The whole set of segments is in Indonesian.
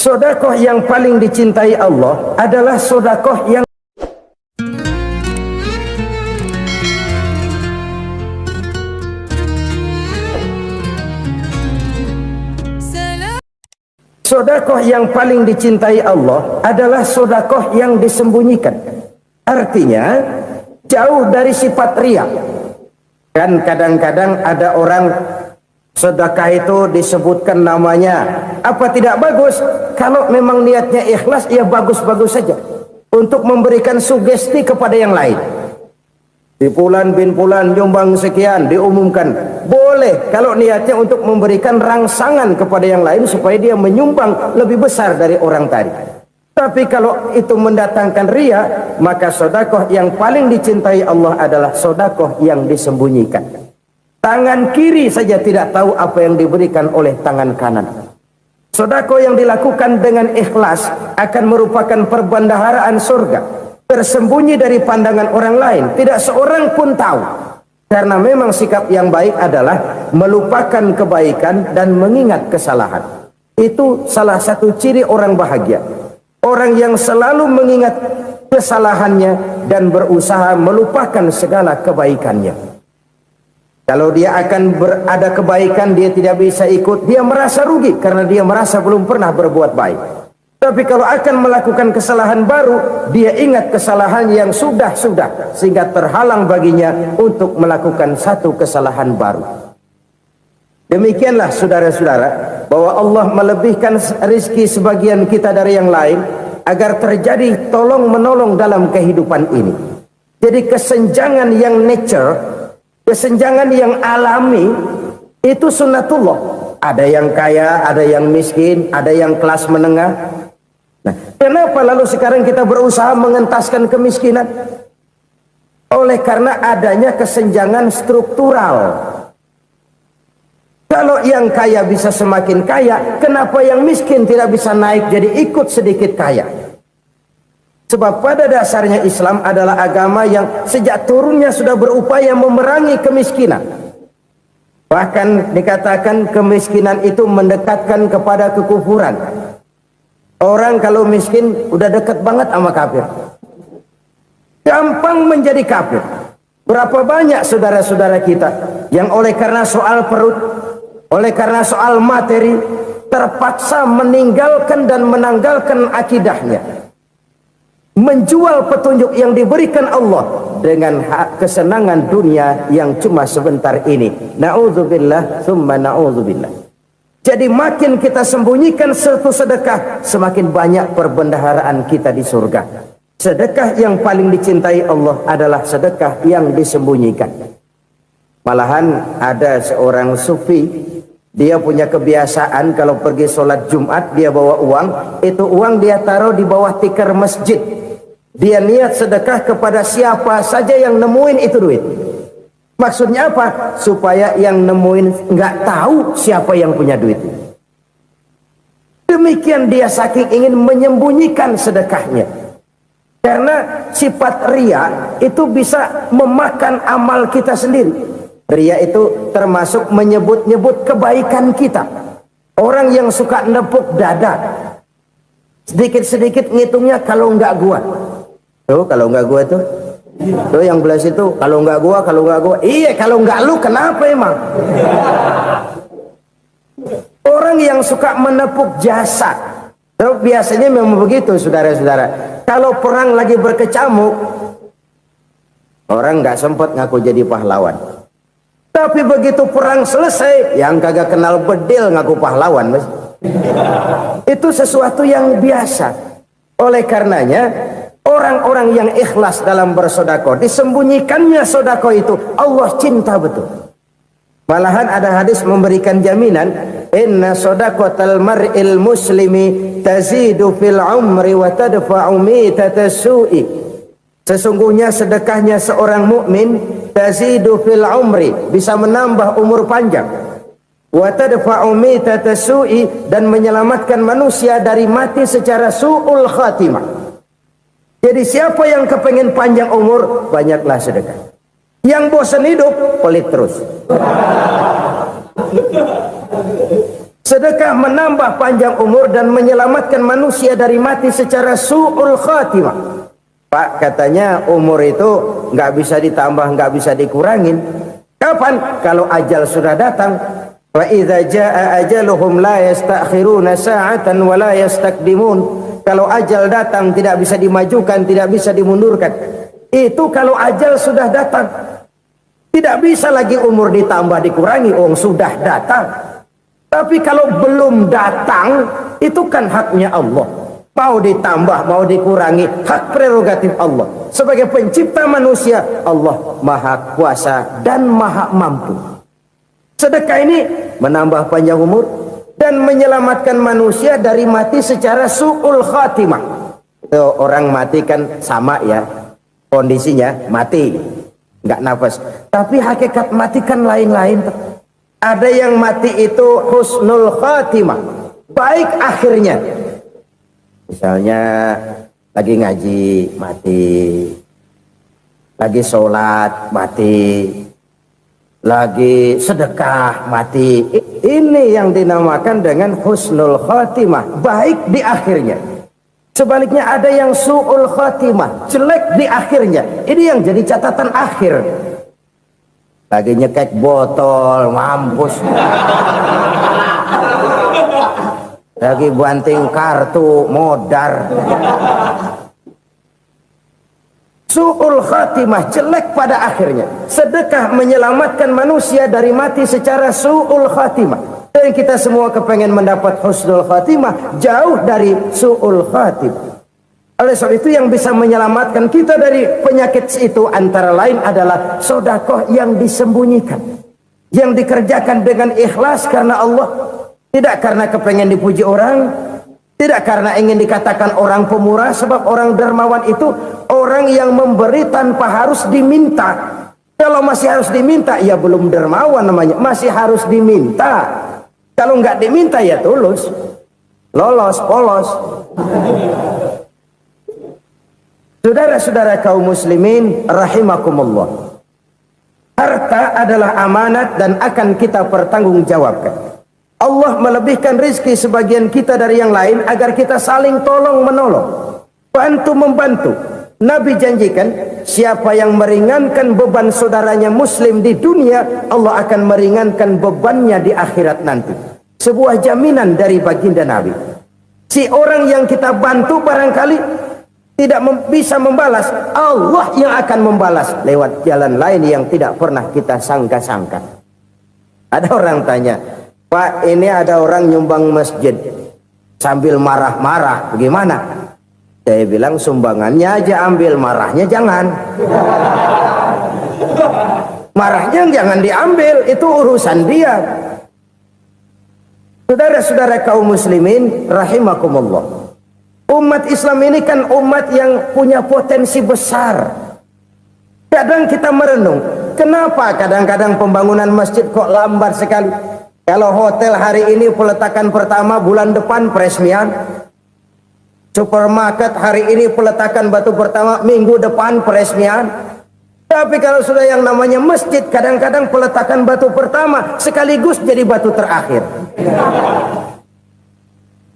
Sedekah yang paling dicintai Allah adalah sedekah yang sedekah yang paling dicintai Allah adalah sedekah yang disembunyikan. Artinya jauh dari sifat riya. Kan kadang-kadang ada orang sedekah itu disebutkan namanya, apa tidak bagus? Kalau memang niatnya ikhlas, ya bagus-bagus saja untuk memberikan sugesti kepada yang lain. Di bulan bin bulan nyumbang sekian diumumkan, boleh kalau niatnya untuk memberikan rangsangan kepada yang lain supaya dia menyumbang lebih besar dari orang tadi. Tapi kalau itu mendatangkan riya, maka sedekah yang paling dicintai Allah adalah sedekah yang disembunyikan. Tangan kiri saja tidak tahu apa yang diberikan oleh tangan kanan. Sedekah yang dilakukan dengan ikhlas akan merupakan perbendaharaan surga, tersembunyi dari pandangan orang lain, tidak seorang pun tahu. Karena memang sikap yang baik adalah melupakan kebaikan dan mengingat kesalahan. Itu salah satu ciri orang bahagia. Orang yang selalu mengingat kesalahannya dan berusaha melupakan segala kebaikannya. Kalau dia akan ada kebaikan, dia tidak bisa ikut, dia merasa rugi karena dia merasa belum pernah berbuat baik. Tapi kalau akan melakukan kesalahan baru, dia ingat kesalahan yang sudah-sudah, sehingga terhalang baginya untuk melakukan satu kesalahan baru. Demikianlah saudara-saudara, bahwa Allah melebihkan rizki sebagian kita dari yang lain, agar terjadi tolong-menolong dalam kehidupan ini. Jadi kesenjangan yang nature, kesenjangan yang alami, itu sunnatullah. Ada yang kaya, ada yang miskin, ada yang kelas menengah. Nah, kenapa lalu sekarang kita berusaha mengentaskan kemiskinan? Oleh karena adanya kesenjangan struktural. Kalau yang kaya bisa semakin kaya, kenapa yang miskin tidak bisa naik jadi ikut sedikit kaya? Sebab pada dasarnya Islam adalah agama yang sejak turunnya sudah berupaya memerangi kemiskinan. Bahkan dikatakan kemiskinan itu mendekatkan kepada kekufuran. Orang kalau miskin udah dekat banget sama kafir. Gampang menjadi kafir. Berapa banyak saudara-saudara kita yang oleh karena soal perut, oleh karena soal materi, terpaksa meninggalkan dan menanggalkan akidahnya, menjual petunjuk yang diberikan Allah dengan kesenangan dunia yang cuma sebentar ini. Na'udzubillah thumma na'udzubillah. Jadi makin kita sembunyikan satu sedekah, semakin banyak perbendaharaan kita di surga. Sedekah yang paling dicintai Allah adalah sedekah yang disembunyikan. Malahan ada seorang sufi, dia punya kebiasaan kalau pergi sholat Jumat dia bawa uang, itu uang dia taruh di bawah tikar masjid. Dia niat sedekah kepada siapa saja yang nemuin itu duit. Maksudnya apa? Supaya yang nemuin nggak tahu siapa yang punya duit. Demikian dia saking ingin menyembunyikan sedekahnya. Karena sifat riya itu bisa memakan amal kita sendiri. Riya itu termasuk menyebut-nyebut kebaikan kita. Orang yang suka nepuk dada, sedikit-sedikit ngitungnya kalau nggak gua. Tuh kalau nggak gua tuh yang belas itu kalau nggak gua, iya kalau nggak lu kenapa emang? Orang yang suka menepuk jasa, biasanya memang begitu saudara-saudara. Kalau perang lagi berkecamuk, orang nggak sempat ngaku jadi pahlawan. Tapi begitu perang selesai, yang kagak kenal bedil ngaku pahlawan, mas. Itu sesuatu yang biasa. Oleh karenanya, orang-orang yang ikhlas dalam bersedekah, disembunyikannya sedekah itu, Allah cinta betul. Malahan ada hadis memberikan jaminan, inna shadaqatal mar'il muslimi tazidu fil umri wa tadfa'u mitatas su'i. Sesungguhnya sedekahnya seorang mukmin tazidu fil umri, bisa menambah umur panjang, wa tadfa'u mitatas su'i, dan menyelamatkan manusia dari mati secara su'ul khatimah. Jadi siapa yang kepengen panjang umur, banyaklah sedekah. Yang bosan hidup, pelit terus. Sedekah menambah panjang umur dan menyelamatkan manusia dari mati secara su'ul khatimah. Pak, katanya umur itu nggak bisa ditambah, nggak bisa dikurangin. Kapan? Kalau ajal sudah datang. Wa idza jaa ajaluhum la yastakhiruna sa'atan wa la yastaqdimun. Kalau ajal datang tidak bisa dimajukan, tidak bisa dimundurkan. Itu kalau ajal sudah datang. Tidak bisa lagi umur ditambah dikurangi, sudah datang. Tapi kalau belum datang, itu kan haknya Allah. Mau ditambah, mau dikurangi, hak prerogatif Allah. Sebagai pencipta manusia, Allah maha kuasa dan maha mampu. Sedekah ini menambah panjang umur dan menyelamatkan manusia dari mati secara su'ul khatimah. Itu orang mati kan sama ya, kondisinya mati, nggak nafas. Tapi hakikat mati kan lain-lain. Ada yang mati itu husnul khatimah, baik akhirnya. Misalnya lagi ngaji mati, lagi sholat mati, lagi sedekah mati. Ini yang dinamakan dengan husnul khatimah, baik di akhirnya. Sebaliknya ada yang su'ul khatimah, jelek di akhirnya. Ini yang jadi catatan akhir. Lagi nyekek botol, mampus. Lagi banting kartu, modar. Su'ul khatimah, jelek pada akhirnya. Sedekah menyelamatkan manusia dari mati secara su'ul khatimah. Dan kita semua kepengen mendapat husnul khatimah, jauh dari su'ul khatimah. Oleh sebab itu yang bisa menyelamatkan kita dari penyakit itu antara lain adalah sedekah yang disembunyikan, yang dikerjakan dengan ikhlas karena Allah, tidak karena kepengen dipuji orang, tidak karena ingin dikatakan orang pemurah. Sebab orang dermawan itu orang yang memberi tanpa harus diminta. Kalau masih harus diminta, ya belum dermawan namanya, masih harus diminta. Kalau nggak diminta ya tulus, lolos, polos. Saudara-saudara kaum muslimin rahimakumullah, harta adalah amanat dan akan kita pertanggungjawabkan. Allah melebihkan rizki sebagian kita dari yang lain agar kita saling tolong menolong, bantu membantu. Nabi janjikan siapa yang meringankan beban saudaranya muslim di dunia, Allah akan meringankan bebannya di akhirat nanti. Sebuah jaminan dari baginda Nabi. Si orang yang kita bantu barangkali tidak bisa membalas, Allah yang akan membalas lewat jalan lain yang tidak pernah kita sangka-sangka. Ada orang tanya, Pak, ini ada orang nyumbang masjid sambil marah-marah, bagaimana? Saya bilang sumbangannya aja ambil, marahnya jangan. Marahnya jangan diambil, itu urusan dia. Saudara-saudara kaum muslimin rahimakumullah, umat Islam ini kan umat yang punya potensi besar. Kadang kita merenung, kenapa kadang-kadang pembangunan masjid kok lambat sekali? Kalau hotel hari ini peletakan pertama, bulan depan peresmian. Supermarket hari ini peletakan batu pertama, minggu depan peresmian. Tapi kalau sudah yang namanya masjid, kadang-kadang peletakan batu pertama sekaligus jadi batu terakhir.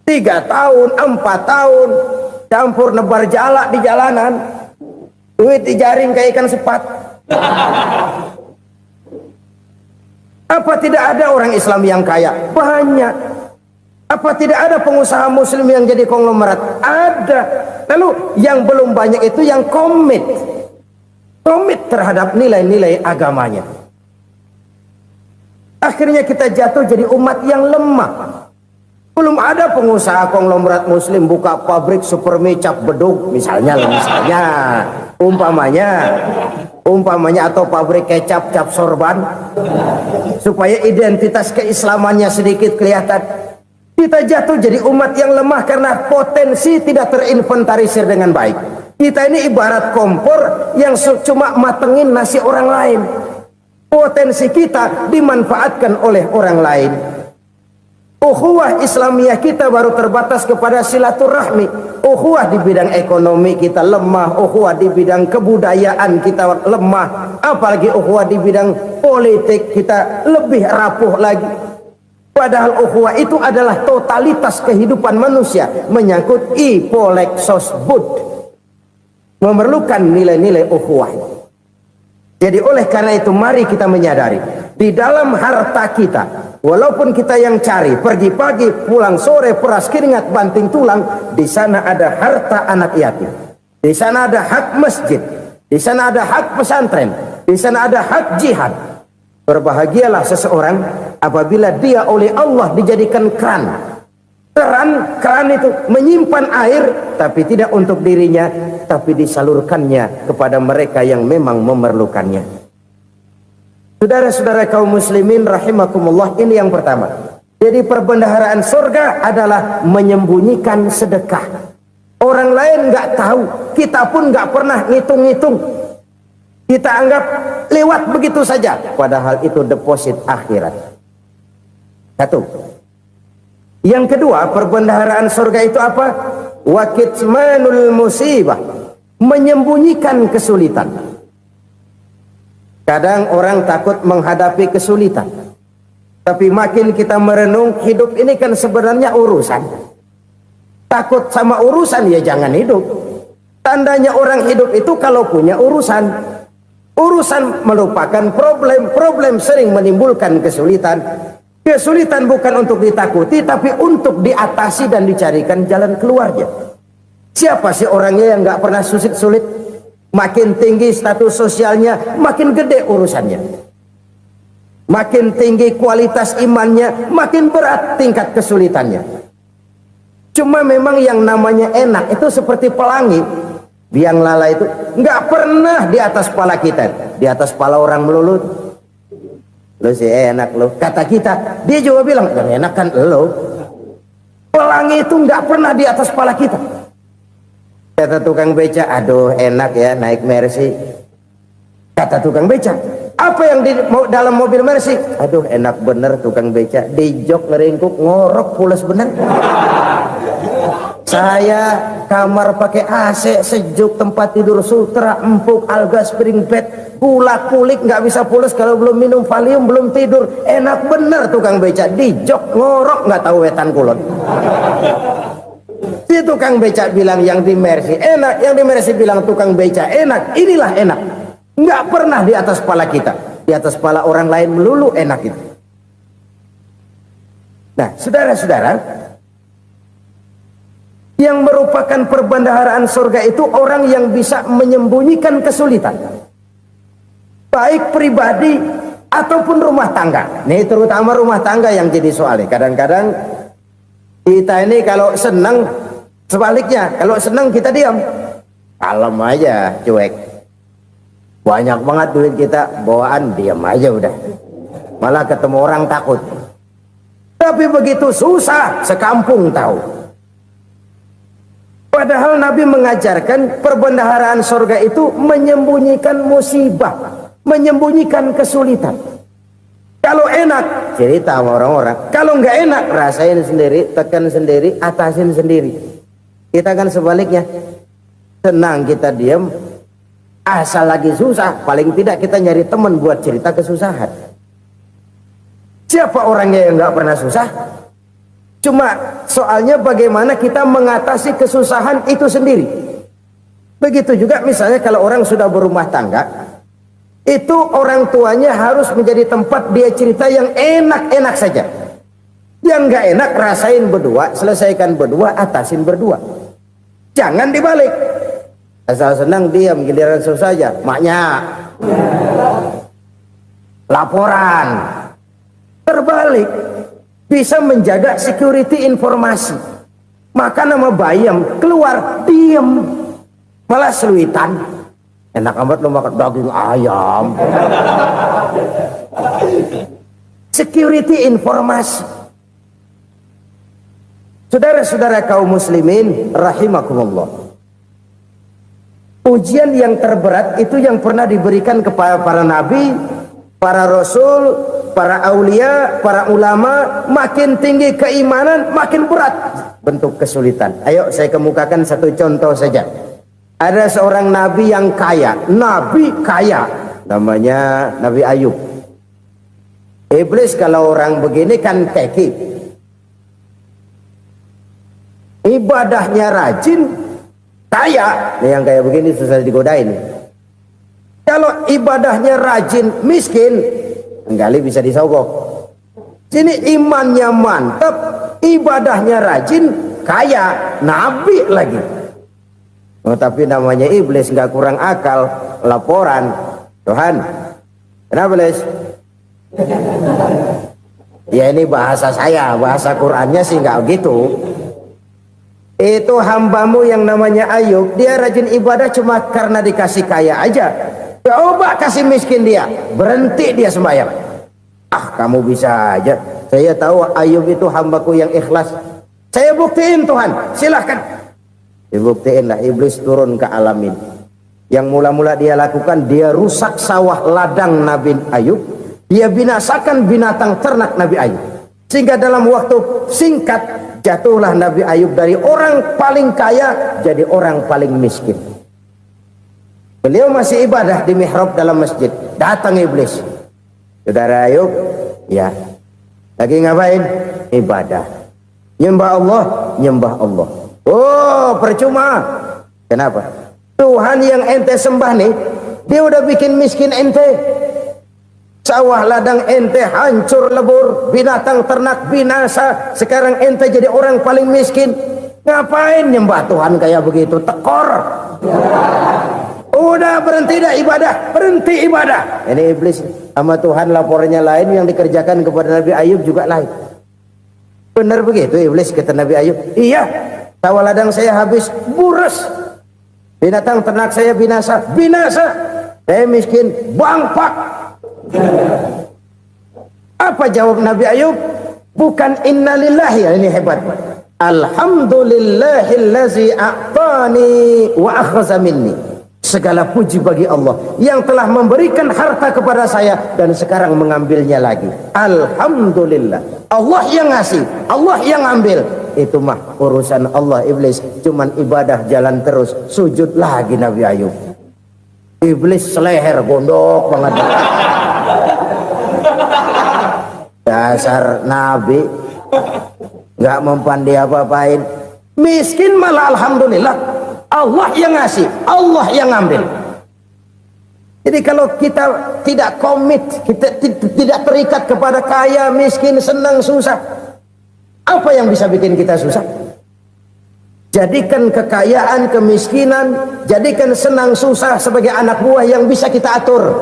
3 tahun, 4 tahun, campur nebar jalak di jalanan, duit dijaring kayak ikan sepat. Apa tidak ada orang Islam yang kaya? Banyak. Apa tidak ada pengusaha muslim yang jadi konglomerat? Ada. Lalu yang belum banyak itu yang komit terhadap nilai-nilai agamanya. Akhirnya kita jatuh jadi umat yang lemah. Belum ada pengusaha konglomerat muslim buka pabrik supermi cap bedug misalnya umpamanya atau pabrik kecap cap sorban supaya identitas keislamannya sedikit kelihatan. Kita jatuh jadi umat yang lemah karena potensi tidak terinventarisir dengan baik. Kita ini ibarat kompor yang cuma matengin nasi orang lain. Potensi kita dimanfaatkan oleh orang lain. Ukhuwah Islamiyah kita baru terbatas kepada silaturahmi. Ukhuwah di bidang ekonomi kita lemah, ukhuwah di bidang kebudayaan kita lemah, apalagi ukhuwah di bidang politik kita lebih rapuh lagi. Padahal ukhuwah itu adalah totalitas kehidupan manusia, menyangkut ipolexos bud, memerlukan nilai-nilai ukhuwah. Jadi oleh karena itu mari kita menyadari di dalam harta kita, walaupun kita yang cari pergi pagi pulang sore peras keringat banting tulang, di sana ada harta anak yatim, di sana ada hak masjid, di sana ada hak pesantren, di sana ada hak jihad. Berbahagialah seseorang apabila dia oleh Allah dijadikan keran. Keran itu menyimpan air, tapi tidak untuk dirinya, tapi disalurkannya kepada mereka yang memang memerlukannya. Saudara-saudara kaum muslimin rahimakumullah, ini yang pertama. Jadi perbendaharaan surga adalah menyembunyikan sedekah. Orang lain nggak tahu, kita pun nggak pernah ngitung-ngitung. Kita anggap lewat begitu saja, padahal itu deposit akhirat. Satu. Yang kedua, perbendaharaan surga itu apa? Wa kitmanul musibah, menyembunyikan kesulitan. Kadang orang takut menghadapi kesulitan, tapi makin kita merenung, hidup ini kan sebenarnya urusan. Takut sama urusan, ya jangan hidup. Tandanya orang hidup itu kalau punya urusan. Urusan merupakan problem sering menimbulkan kesulitan. Kesulitan bukan untuk ditakuti, tapi untuk diatasi dan dicarikan jalan keluarnya. Siapa sih orangnya yang nggak pernah sulit-sulit? Makin tinggi status sosialnya, makin gede urusannya. Makin tinggi kualitas imannya, makin berat tingkat kesulitannya. Cuma memang yang namanya enak itu seperti pelangi. Biang lala itu nggak pernah di atas kepala kita, di atas kepala orang melulu. Lu sih enak lu, kata kita. Dia juga bilang yang enak kan lu. Pelangi itu nggak pernah di atas kepala kita. Kata tukang beca, aduh enak ya naik Mercy. Kata tukang beca, apa yang di dalam mobil Mercy? Aduh enak bener tukang beca, di jok ngeringkuk ngorok pules bener. Saya kamar pakai AC sejuk, tempat tidur sutra empuk, alga spring bed, gula kulik nggak bisa pules kalau belum minum Valium, belum tidur. Enak bener tukang beca, di jok ngorok nggak tahu wetan kulon. Si tukang beca bilang yang di Mercy enak, yang di Mercy bilang tukang beca enak. Inilah enak, nggak pernah di atas kepala kita, di atas kepala orang lain melulu enak itu. Nah saudara-saudara, yang merupakan perbendaharaan surga itu orang yang bisa menyembunyikan kesulitan, baik pribadi ataupun rumah tangga. Nih terutama rumah tangga yang jadi soalnya. Kadang-kadang kita ini kalau senang, sebaliknya kalau senang kita diam, kalem aja, cuek. Banyak banget duit kita bawaan, diam aja udah. Malah ketemu orang takut. Tapi begitu susah, sekampung tahu. Padahal Nabi mengajarkan perbendaharaan surga itu menyembunyikan musibah, menyembunyikan kesulitan. Kalau enak, cerita sama orang-orang. Kalau nggak enak, rasain sendiri, tekan sendiri, atasin sendiri. Kita kan sebaliknya. Senang kita diam, asal lagi susah, paling tidak kita nyari teman buat cerita kesusahan. Siapa orangnya yang nggak pernah susah? Cuma soalnya bagaimana kita mengatasi kesusahan itu sendiri. Begitu juga misalnya kalau orang sudah berumah tangga, itu orang tuanya harus menjadi tempat dia cerita yang enak-enak saja. Yang nggak enak rasain berdua, selesaikan berdua, atasin berdua. Jangan dibalik. Asal senang diam, giliran susah saja. Maknya laporan. Terbalik. Bisa menjaga security informasi. Maka nama bayam keluar diam, malah seluitan. Enak amat lo makan daging ayam. Security informasi. Saudara-saudara kaum muslimin rahimakumullah, ujian yang terberat itu yang pernah diberikan kepada para nabi, para rasul, para aulia, para ulama. Makin tinggi keimanan, makin berat bentuk kesulitan. Ayo saya kemukakan satu contoh saja. Ada seorang nabi yang kaya, nabi kaya, namanya Nabi Ayub. Iblis kalau orang begini kan keki. Ibadahnya rajin, kaya. Nih yang kayak begini susah digodain. Kalau ibadahnya rajin, miskin, kali bisa disogok. Sini imannya mantap, ibadahnya rajin, kaya, nabi lagi. Oh, tapi namanya iblis nggak kurang akal. Laporan, Tuhan, kenapa Les? Ya ini bahasa saya, bahasa Qurannya sih nggak gitu. Itu hambamu yang namanya Ayub, dia rajin ibadah cuma karena dikasih kaya aja. Coba kasih miskin dia, berhenti dia sembahyang. Ah, kamu bisa aja. Saya tahu Ayub itu hambaku yang ikhlas. Saya buktiin Tuhan, silahkan. Dibuktiin lah, iblis turun ke alam ini. Yang mula-mula dia lakukan, dia rusak sawah ladang Nabi Ayub. Dia binasakan binatang ternak Nabi Ayub. Sehingga dalam waktu singkat, jatuhlah Nabi Ayub dari orang paling kaya, jadi orang paling miskin. Beliau masih ibadah di mihrab dalam masjid. Datang iblis. Saudara Ayub, ya. Lagi ngapain? Ibadah. Nyembah Allah, nyembah Allah. Oh, percuma. Kenapa? Tuhan yang ente sembah nih, dia udah bikin miskin ente. Sawah ladang ente hancur lebur, binatang ternak binasa. Sekarang ente jadi orang paling miskin. Ngapain nyembah Tuhan kayak begitu? Tekor. Udah berhenti dah ibadah, berhenti ibadah. Ini iblis sama Tuhan laporannya lain, yang dikerjakan kepada Nabi Ayub juga lain. Benar begitu iblis kata Nabi Ayub? Iya, sawah ladang saya habis, buras. Binatang ternak saya binasa, binasa. Saya miskin, bangpak. Apa jawab Nabi Ayub? Bukan innalillahi, ya, ini hebat. Alhamdulillahillazi a'tani wa akhadha minni. Segala puji bagi Allah yang telah memberikan harta kepada saya dan sekarang mengambilnya lagi. Alhamdulillah. Allah yang ngasih, Allah yang ambil. Itu mah urusan Allah. Iblis cuman ibadah jalan terus, sujud lagi Nabi Ayub. Iblis seleher gondok banget. Dasar Nabi nggak mempan dia apa-apain. Miskin malah alhamdulillah. Allah yang ngasih, Allah yang ngambil. Jadi kalau kita tidak komit, kita tidak terikat kepada kaya, miskin, senang, susah, apa yang bisa bikin kita susah? Jadikan kekayaan, kemiskinan, jadikan senang, susah sebagai anak buah yang bisa kita atur.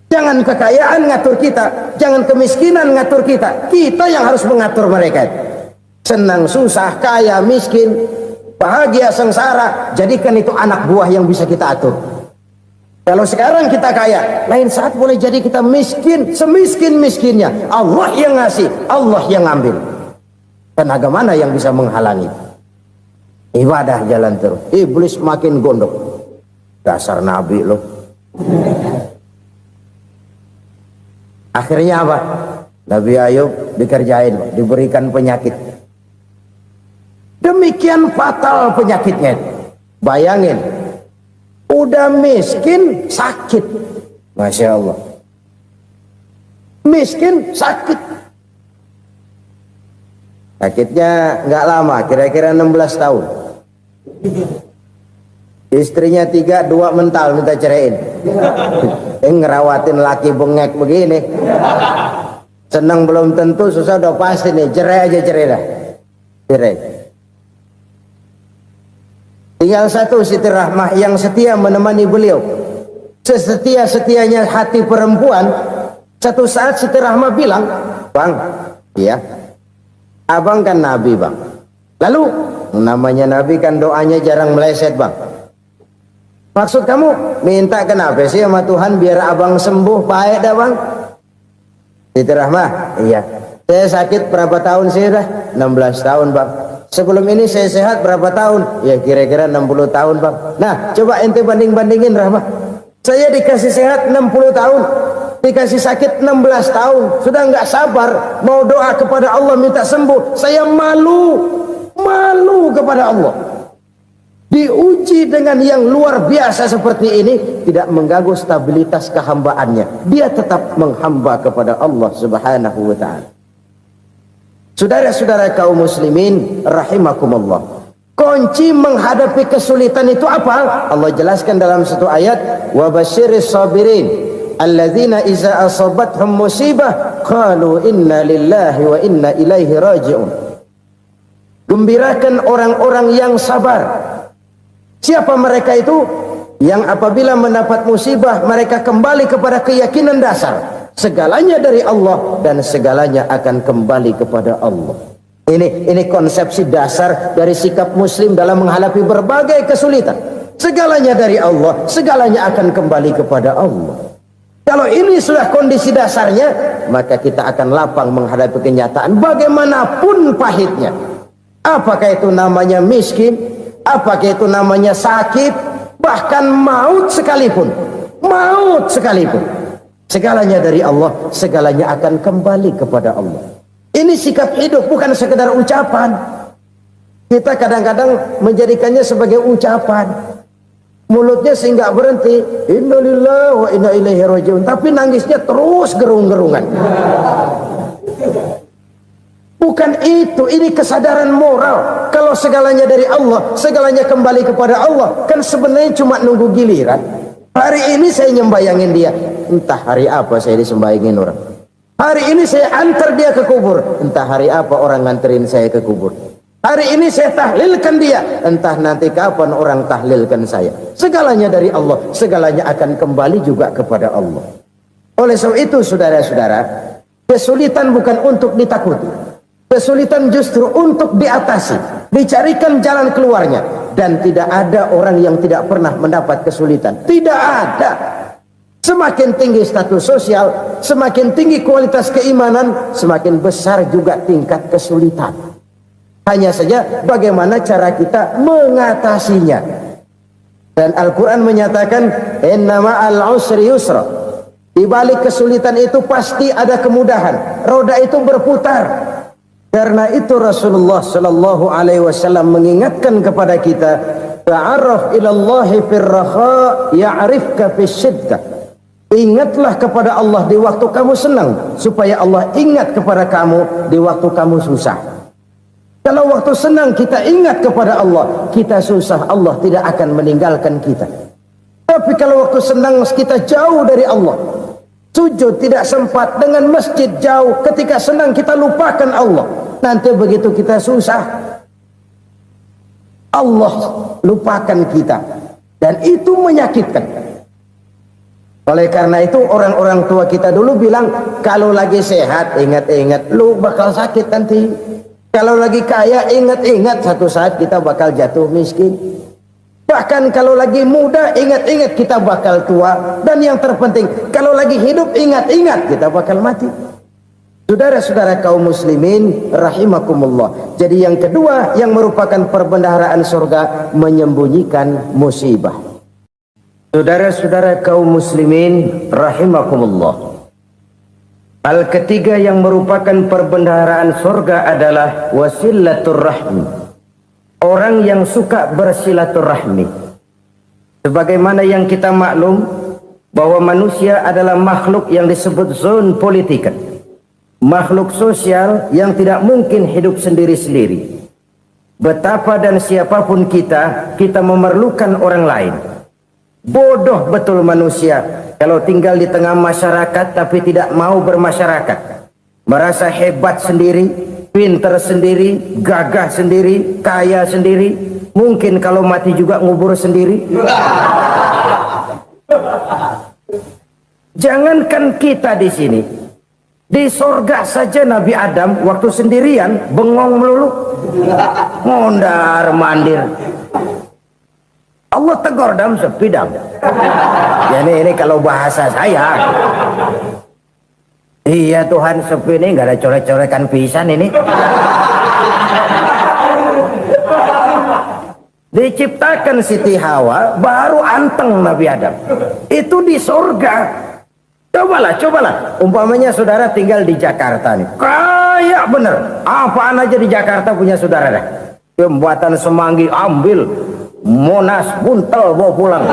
Jangan kekayaan ngatur kita, jangan kemiskinan ngatur kita. Kita yang harus mengatur mereka. Senang, susah, kaya, miskin, bahagia, sengsara, jadikan itu anak buah yang bisa kita atur. Kalau sekarang kita kaya, lain saat boleh jadi kita miskin, semiskin-miskinnya. Allah yang ngasih, Allah yang ngambil. Tenaga mana yang bisa menghalangi? Ibadah jalan terus. Iblis makin gondok. Dasar Nabi loh. Akhirnya apa? Nabi Ayub dikerjain, diberikan penyakit. Demikian fatal penyakitnya. Bayangin, udah miskin sakit. Masya Allah. Miskin sakit. Sakitnya nggak lama, kira-kira 16 tahun. Istrinya 3, 2 mental minta ceraiin. Ngerawatin laki bengek begini. Senang belum tentu, susah udah pasti nih. Cerai aja, cerai dah. Cerai. Tinggal satu Siti Rahmah yang setia menemani beliau. Sesetia-setianya hati perempuan. Satu saat Siti Rahmah bilang, "Bang, iya, abang kan Nabi bang. Lalu namanya Nabi kan doanya jarang meleset bang. Maksud kamu minta kenapa sih sama Tuhan biar abang sembuh baik dah bang?" Siti Rahmah, iya. Saya sakit berapa tahun sih dah? 16 tahun bang. Sebelum ini saya sehat berapa tahun? Ya kira-kira 60 tahun bang. Nah coba ente banding-bandingin Rahmah. Saya dikasih sehat 60 tahun, dikasih sakit 16 tahun. Sudah nggak sabar mau doa kepada Allah minta sembuh. Saya malu kepada Allah. diuji dengan yang luar biasa seperti ini, tidak mengganggu stabilitas kehambaannya. Dia tetap menghamba kepada Allah Subhanahu wa ta'ala. Saudara-saudara kaum muslimin rahimakumullah, kunci menghadapi kesulitan itu apa? Allah jelaskan dalam satu ayat, wa basyiris sabirin alladzina iza asabathum musibah qalu inna lillahi wa inna ilaihi raji'un. Gembirakan orang-orang yang sabar. Siapa mereka itu? Yang apabila mendapat musibah mereka kembali kepada keyakinan dasar, segalanya dari Allah dan segalanya akan kembali kepada Allah. Ini konsepsi dasar dari sikap muslim dalam menghadapi berbagai kesulitan. Segalanya dari Allah, segalanya akan kembali kepada Allah. Kalau ini sudah kondisi dasarnya, maka kita akan lapang menghadapi kenyataan bagaimanapun pahitnya. Apakah itu namanya miskin, apakah itu namanya sakit, bahkan maut sekalipun. Maut sekalipun, segalanya dari Allah, segalanya akan kembali kepada Allah. Ini sikap hidup, bukan sekedar ucapan. Kita kadang-kadang menjadikannya sebagai ucapan. Mulutnya sehingga berhenti, innalillahi wa inna ilaihi raji'un, tapi nangisnya terus gerung-gerungan. Bukan itu, ini kesadaran moral. Kalau segalanya dari Allah, segalanya kembali kepada Allah, kan sebenarnya cuma nunggu giliran. Hari ini saya nyembayangin dia, entah hari apa saya disembayangin orang. Hari ini saya antar dia ke kubur, entah hari apa orang nganterin saya ke kubur. Hari ini saya tahlilkan dia, entah nanti kapan orang tahlilkan saya. Segalanya dari Allah, segalanya akan kembali juga kepada Allah. Oleh sebab itu saudara-saudara, kesulitan bukan untuk ditakuti. Kesulitan justru untuk diatasi, dicarikan jalan keluarnya. Dan tidak ada orang yang tidak pernah mendapat kesulitan. Tidak ada. Semakin tinggi status sosial, semakin tinggi kualitas keimanan, semakin besar juga tingkat kesulitan. Hanya saja bagaimana cara kita mengatasinya. Dan Al-Quran menyatakan, inna ma'al usri yusra. Di balik kesulitan itu pasti ada kemudahan. Roda itu berputar. Karena itu Rasulullah Sallallahu Alaihi Wasallam mengingatkan kepada kita, ta'arraf ilallahi firraha ya'rifka fisyiddah. Ingatlah kepada Allah di waktu kamu senang, supaya Allah ingat kepada kamu di waktu kamu susah. Kalau waktu senang kita ingat kepada Allah, kita susah, Allah tidak akan meninggalkan kita. Tapi kalau waktu senang kita jauh dari Allah, sujud tidak sempat, dengan masjid jauh, ketika senang kita lupakan Allah. Nanti begitu kita susah, Allah lupakan kita. Dan itu menyakitkan. Oleh karena itu orang-orang tua kita dulu bilang, kalau lagi sehat ingat-ingat lu bakal sakit nanti. Kalau lagi kaya ingat-ingat satu saat kita bakal jatuh miskin. Bahkan kalau lagi muda ingat-ingat kita bakal tua. Dan yang terpenting, kalau lagi hidup ingat-ingat kita bakal mati. Saudara-saudara kaum muslimin rahimakumullah. Jadi yang kedua yang merupakan perbendaharaan surga, menyembunyikan musibah. Saudara-saudara kaum muslimin rahimakumullah. Hal ketiga yang merupakan perbendaharaan surga adalah wasilatur rahmi. Orang yang suka bersilaturahmi. Sebagaimana yang kita maklum bahwa manusia adalah makhluk yang disebut zon politika. Makhluk sosial yang tidak mungkin hidup sendiri-sendiri. Betapa dan siapapun kita memerlukan orang lain. Bodoh betul manusia kalau tinggal di tengah masyarakat tapi tidak mau bermasyarakat. Merasa hebat sendiri, pinter sendiri, gagah sendiri, kaya sendiri. Mungkin kalau mati juga ngubur sendiri. Jangankan kita di sini, di sorga saja Nabi Adam waktu sendirian bengong melulu, mondar mandir. Allah tegur dam sepi dam. Ya ini kalau bahasa saya. Iya Tuhan, sepi ini nggak ada coret-corekan pisan ini. Diciptakan Siti Hawa baru anteng Nabi Adam. Itu di surga. Cobalah. Umpamanya saudara tinggal di Jakarta nih. Kayak bener. Apaan aja di Jakarta punya saudara dah. Jembatan Semanggi ambil. Monas, Buntel bawa pulang.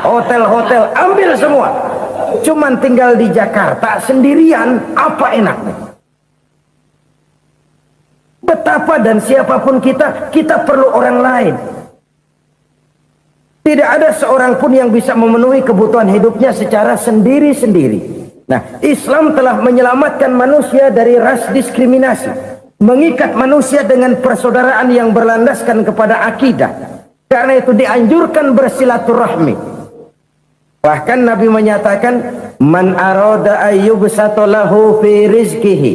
Hotel-hotel ambil semua. Cuman tinggal di Jakarta sendirian, apa enaknya? Betapa dan siapapun kita perlu orang lain. Tidak ada seorang pun yang bisa memenuhi kebutuhan hidupnya secara sendiri-sendiri. Nah, Islam telah menyelamatkan manusia dari ras diskriminasi, mengikat manusia dengan persaudaraan yang berlandaskan kepada akidah. Karena itu dianjurkan bersilaturahmi. Bahkan Nabi menyatakan, man arada ayyubsata lahu fi rizqihi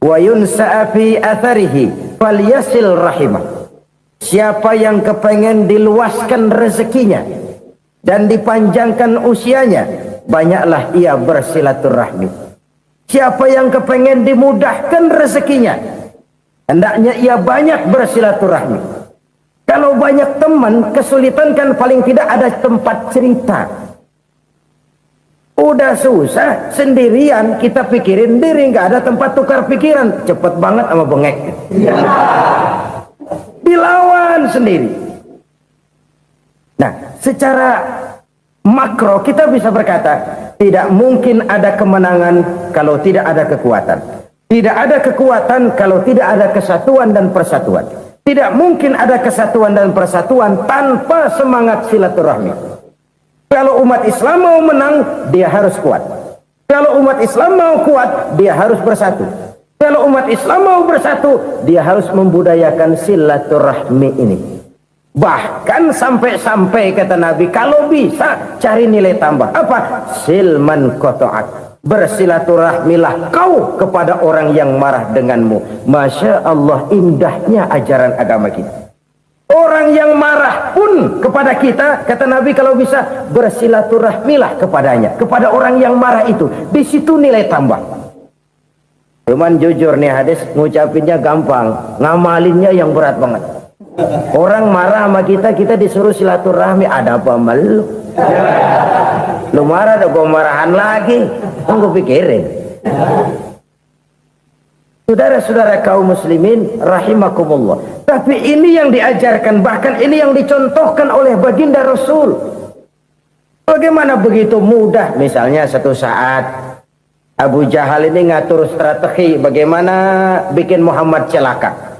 wa yunsa'a fi atharihi falyasil rahimah. Siapa yang kepengen diluaskan rezekinya dan dipanjangkan usianya, banyaklah ia bersilaturahmi. Siapa yang kepengen dimudahkan rezekinya, hendaknya ia banyak bersilaturahmi. Kalau banyak teman, kesulitan kan paling tidak ada tempat cerita. Udah susah, sendirian kita pikirin diri, nggak ada tempat tukar pikiran. Cepet banget sama bengek. Dilawan sendiri. Nah, secara makro kita bisa berkata, tidak mungkin ada kemenangan kalau tidak ada kekuatan. Tidak ada kekuatan kalau tidak ada kesatuan dan persatuan. Tidak mungkin ada kesatuan dan persatuan tanpa semangat silaturahmi. Kalau umat Islam mau menang, dia harus kuat. Kalau umat Islam mau kuat, dia harus bersatu. Kalau umat Islam mau bersatu, dia harus membudayakan silaturahmi ini. Bahkan sampai-sampai kata Nabi, kalau bisa cari nilai tambah. Apa? Silman qata'ak. Bersilaturahmilah kau kepada orang yang marah denganmu. Masya Allah, indahnya ajaran agama kita. Orang yang marah pun kepada kita, kata Nabi, kalau bisa bersilaturahmilah kepadanya, kepada orang yang marah itu. Di situ nilai tambah. Cuman jujur nih hadis, ngucapinnya gampang, ngamalinnya yang berat banget. Orang marah sama kita disuruh silaturahmi, ada apa sama lu? Lu marah, ada gua marahan lagi. Tunggu pikirin. Saudara-saudara kaum muslimin rahimakumullah. Tapi ini yang diajarkan, bahkan ini yang dicontohkan oleh baginda Rasul. Bagaimana begitu mudah, misalnya satu saat Abu Jahal ini ngatur strategi bagaimana bikin Muhammad celaka.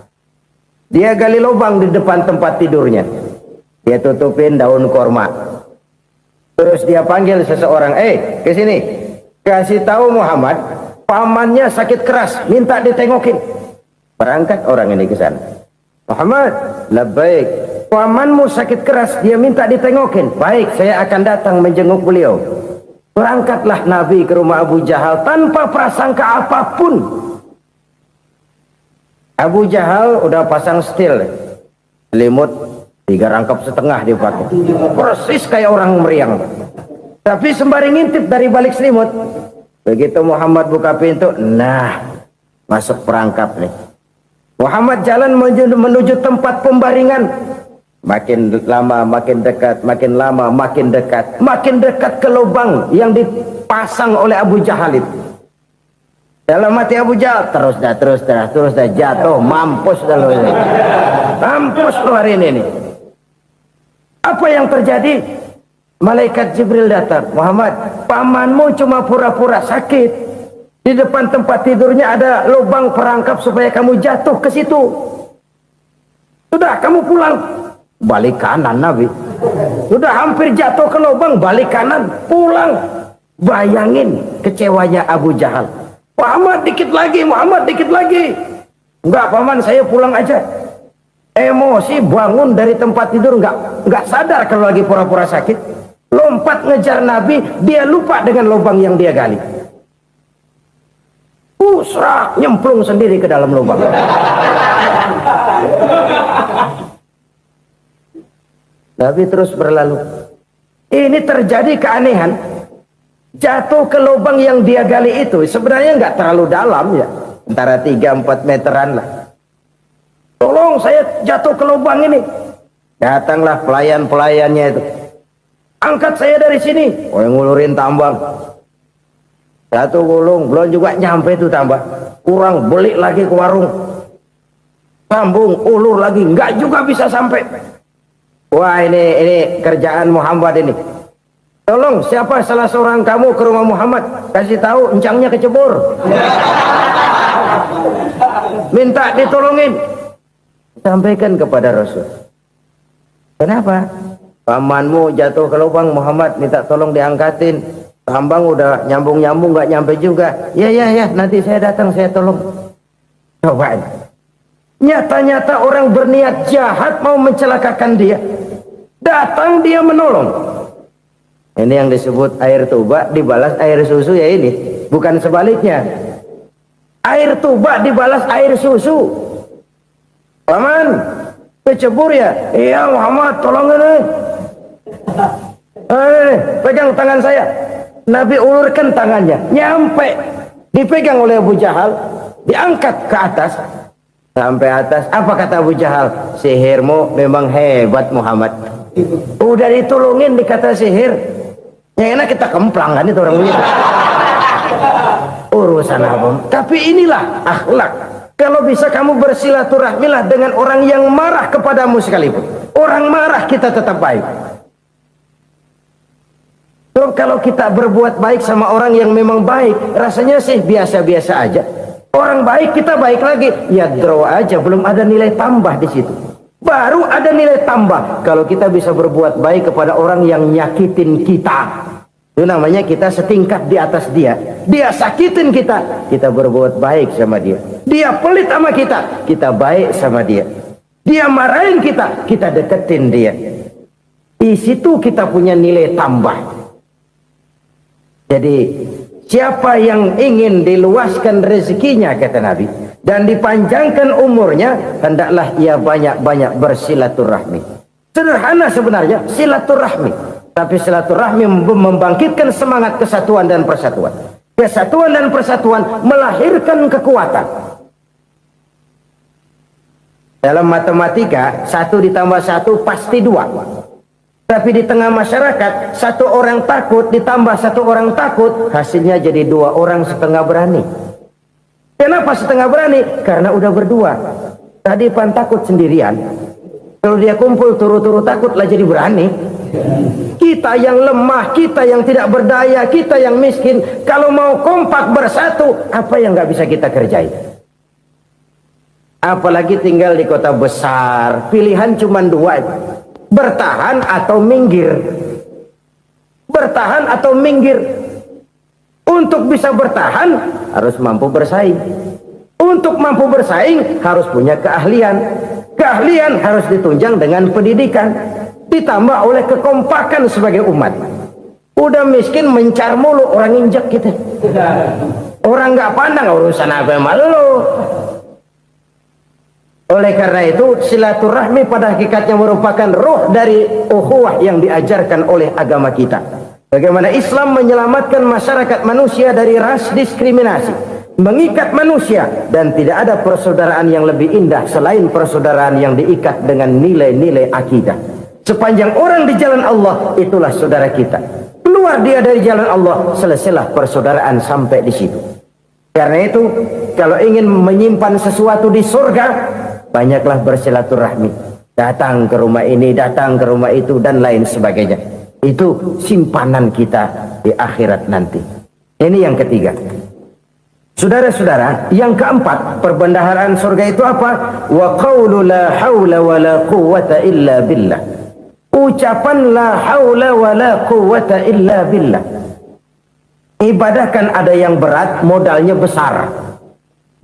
Dia gali lubang di depan tempat tidurnya. Dia tutupin daun korma. Terus dia panggil seseorang, ke sini. Kasih tahu Muhammad, pamannya sakit keras, minta ditengokin. Berangkat orang ini ke sana. Muhammad, labbaik. Pamanmu sakit keras, dia minta ditengokin. Baik, saya akan datang menjenguk beliau. Berangkatlah Nabi ke rumah Abu Jahal tanpa prasangka apapun. Abu Jahal udah pasang setil, selimut 3 rangkap setengah dipakai, persis kayak orang meriang. Tapi sembari ngintip dari balik selimut, begitu Muhammad buka pintu, nah masuk perangkap nih. Muhammad jalan menuju tempat pembaringan. Makin lama makin dekat, makin lama makin dekat, makin dekat ke lubang yang dipasang oleh Abu Jahal itu. Dalam hati Abu Jahal, terus dah jatuh, mampus dah lo ini. Mampus lo hari ini nih. Apa yang terjadi? Malaikat Jibril datang. Muhammad, pamanmu cuma pura-pura sakit. Di depan tempat tidurnya ada lubang perangkap supaya kamu jatuh ke situ. Sudah, kamu pulang. Balik kanan Nabi. Sudah hampir jatuh ke lubang, balik kanan, pulang. Bayangin kecewanya Abu Jahal. Muhammad dikit lagi, Muhammad dikit lagi. Enggak paman, saya pulang aja. Emosi bangun dari tempat tidur, enggak sadar kalau lagi pura-pura sakit. Lompat ngejar Nabi, dia lupa dengan lubang yang dia gali. Pusrak, nyemplung sendiri ke dalam lubang. Nabi terus berlalu. Ini terjadi keanehan. Jatuh ke lubang yang dia gali itu sebenarnya nggak terlalu dalam ya, antara 3-4 meteran lah. Tolong saya jatuh ke lubang ini. Datanglah pelayan-pelayannya itu. Angkat saya dari sini. Oh, yang ngulurin tambang. Satu gulung, belum juga nyampe itu tambang. Kurang, beli lagi ke warung. Sambung, ulur lagi, nggak juga bisa sampai. Wah, ini kerjaan Muhammad ini. Tolong siapa salah seorang kamu ke rumah Muhammad, kasih tahu encangnya kecebur. Minta ditolongin. Sampaikan kepada Rasul. Kenapa? Pamanmu jatuh ke lubang, Muhammad minta tolong diangkatin. Hambang udah nyambung-nyambung nggak nyampe juga. Ya, nanti saya datang, saya tolong. Coba. Nyata-nyata orang berniat jahat mau mencelakakan dia. Datang dia menolong. Ini yang disebut air tuba dibalas air susu ya ini. Bukan sebaliknya. Air tuba dibalas air susu. Paman, kecebur ya? Iya Muhammad, tolong ini. Pegang tangan saya. Nabi ulurkan tangannya, nyampe, dipegang oleh Abu Jahal, diangkat ke atas, sampai atas. Apa kata Abu Jahal? Sihirmu memang hebat Muhammad. Udah ditolongin dikata sihir, yang enak kita kemplang kan itu orang begitu. Urusan apa? Tapi inilah akhlak. Kalau bisa kamu bersilaturahmilah dengan orang yang marah kepadamu sekalipun. Orang marah kita tetap baik. Kalau kita berbuat baik sama orang yang memang baik, rasanya sih biasa-biasa aja. Orang baik kita baik lagi, ya draw aja, belum ada nilai tambah di situ. Baru ada nilai tambah kalau kita bisa berbuat baik kepada orang yang nyakitin kita. Itu namanya kita setingkat di atas dia. Dia sakitin kita, kita berbuat baik sama dia. Dia pelit sama kita, kita baik sama dia. Dia marahin kita, kita deketin dia. Di situ kita punya nilai tambah. Jadi siapa yang ingin diluaskan rezekinya kata Nabi dan dipanjangkan umurnya, hendaklah ia banyak-banyak bersilaturahmi. Sederhana sebenarnya silaturahmi, tapi silaturahmi membangkitkan semangat kesatuan dan persatuan. Kesatuan dan persatuan melahirkan kekuatan. Dalam matematika 1 ditambah 1 pasti 2. Tapi di tengah masyarakat, 1 orang takut ditambah 1 orang takut, hasilnya jadi 2 orang setengah berani. Kenapa setengah berani? Karena udah berdua. Tadi pan takut sendirian. Kalau dia kumpul turu-turu takut lah jadi berani. Kita yang lemah, kita yang tidak berdaya, kita yang miskin, kalau mau kompak bersatu, apa yang nggak bisa kita kerjain? Apalagi tinggal di kota besar, pilihan cuma 2. Bertahan atau minggir. Bertahan atau minggir. Untuk bisa bertahan harus mampu bersaing. Untuk mampu bersaing harus punya keahlian. Keahlian harus ditunjang dengan pendidikan, ditambah oleh kekompakan sebagai umat. Udah miskin mencar mulu, orang injek kita. Orang nggak pandang urusan apa yang malu. Oleh karena itu silaturahmi pada hakikatnya merupakan roh dari ukhuwah yang diajarkan oleh agama kita. Bagaimana Islam menyelamatkan masyarakat manusia dari ras diskriminasi, mengikat manusia, dan tidak ada persaudaraan yang lebih indah selain persaudaraan yang diikat dengan nilai-nilai akidah. Sepanjang orang di jalan Allah, itulah saudara kita. Keluar dia dari jalan Allah, selesailah persaudaraan sampai di situ. Karena itu, kalau ingin menyimpan sesuatu di surga, banyaklah bersilaturahmi. Datang ke rumah ini, datang ke rumah itu, dan lain sebagainya. Itu simpanan kita di akhirat nanti. Ini yang ketiga. Saudara-saudara, yang keempat, perbendaharaan surga itu apa? Wa qawlu la hawla wa la quwwata illa billah. Ucapan la hawla wa la quwwata illa billah. Ibadah kan ada yang berat, modalnya besar.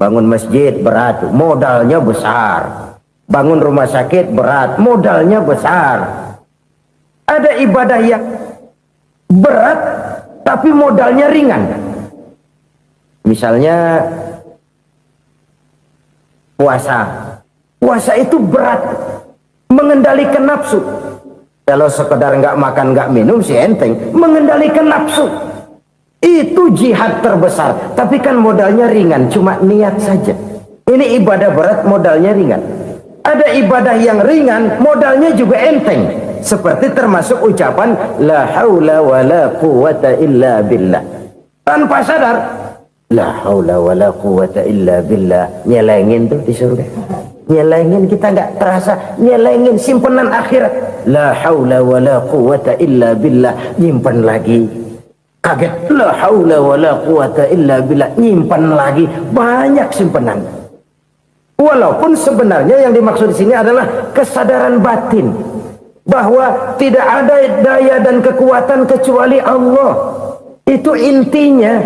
Bangun masjid berat, modalnya besar. Bangun rumah sakit berat, modalnya besar. Ada ibadah yang berat tapi modalnya ringan. Misalnya puasa. Puasa itu berat, mengendalikan nafsu. Kalau sekedar nggak makan nggak minum sih enteng, mengendalikan nafsu. Itu jihad terbesar, tapi kan modalnya ringan, cuma niat saja. Ini ibadah berat, modalnya ringan. Ada ibadah yang ringan, modalnya juga enteng. Seperti termasuk ucapan la haula wa la quwwata illa billah. Tanpa sadar, la haula wa la quwwata illa billah, nyelengin tuh di surga. Nyelengin kita nggak terasa, nyelengin simpenan akhirat. La haula wala quwata illa billah, nyimpan lagi. Kaget, la haula wala quwata illa billah, nyimpan lagi. Banyak simpenan. Walaupun sebenarnya yang dimaksud di sini adalah kesadaran batin bahwa tidak ada daya dan kekuatan kecuali Allah. Itu intinya.